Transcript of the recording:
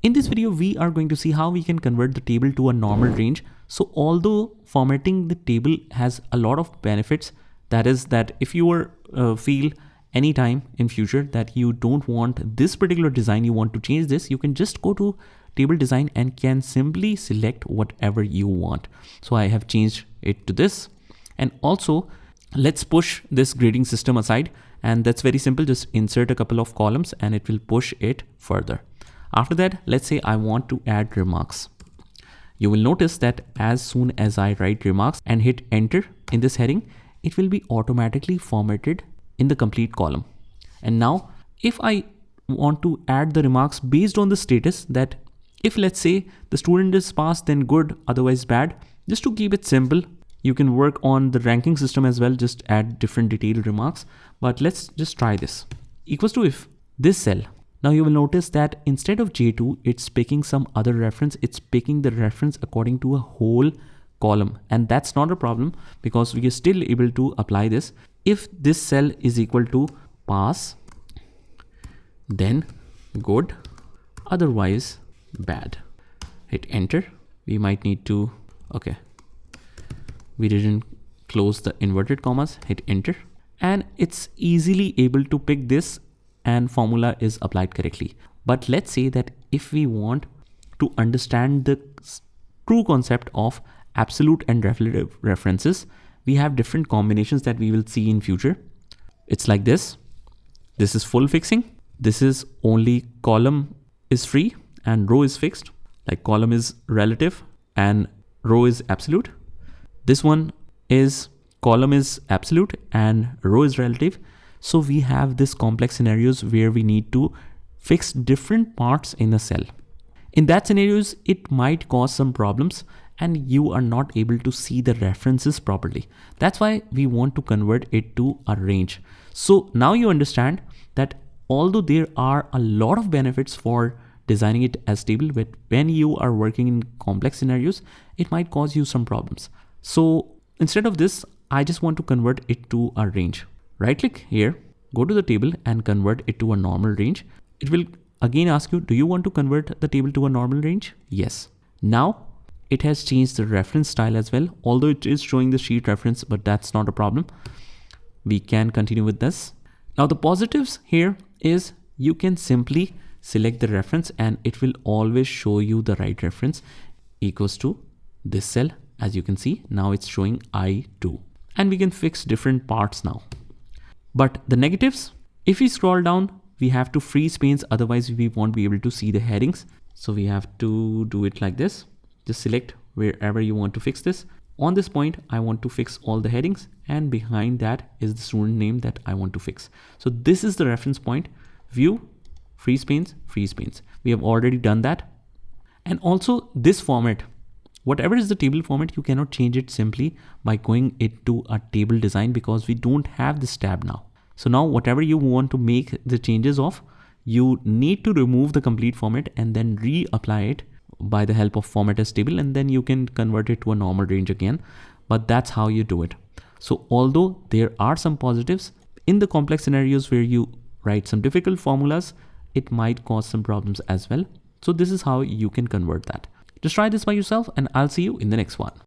In this video, we are going to see how we can convert the table to a normal range. So although formatting the table has a lot of benefits, that is that if you feel anytime in future that you don't want this particular design, you want to change this, you can just go to table design and can simply select whatever you want. So I have changed it to this. And also let's push this grading system aside, and that's very simple. Just insert a couple of columns and it will push it further. After that, let's say I want to add remarks. You will notice that as soon as I write remarks and hit enter in this heading, it will be automatically formatted in the complete column. And now if I want to add the remarks based on the status, that if let's say the student is passed, then good, otherwise bad, just to keep it simple, you can work on the ranking system as well, just add different detailed remarks. But let's just try this. Equals to if this cell. Now you will notice that instead of J2, it's picking some other reference. It's picking the reference according to a whole column. And that's not a problem because we are still able to apply this. If this cell is equal to pass, then good, otherwise bad. Hit enter. We might need to, okay. We didn't close the inverted commas, hit enter. And it's easily able to pick this and formula is applied correctly. But let's say that if we want to understand the true concept of absolute and relative references, we have different combinations that we will see in future. It's like this. This is full fixing. This is only column is free and row is fixed. Like column is relative and row is absolute. This one is column is absolute and row is relative. So we have this complex scenarios where we need to fix different parts in a cell. In that scenarios, it might cause some problems and you are not able to see the references properly. That's why we want to convert it to a range. So now you understand that although there are a lot of benefits for designing it as table, but when you are working in complex scenarios, it might cause you some problems. So instead of this, I just want to convert it to a range. Right click here, go to the table and convert it to a normal range. It will again ask you, do you want to convert the table to a normal range? Yes. Now it has changed the reference style as well, although it is showing the sheet reference, but that's not a problem. We can continue with this. Now the positives here is you can simply select the reference and it will always show you the right reference equals to this cell. As you can see, now it's showing I2 and we can fix different parts now. But the negatives, if we scroll down, we have to freeze panes, otherwise we won't be able to see the headings. So we have to do it like this. Just select wherever you want to fix this. On this point, I want to fix all the headings and behind that is the student name that I want to fix. So this is the reference point. View, freeze panes, freeze panes. We have already done that. And also this format, whatever is the table format, you cannot change it simply by going it to a table design because we don't have this tab now. So now whatever you want to make the changes of, you need to remove the complete format and then reapply it by the help of format as table, and then you can convert it to a normal range again. But that's how you do it. So although there are some positives in the complex scenarios where you write some difficult formulas, it might cause some problems as well. So this is how you can convert that. Just try this by yourself and I'll see you in the next one.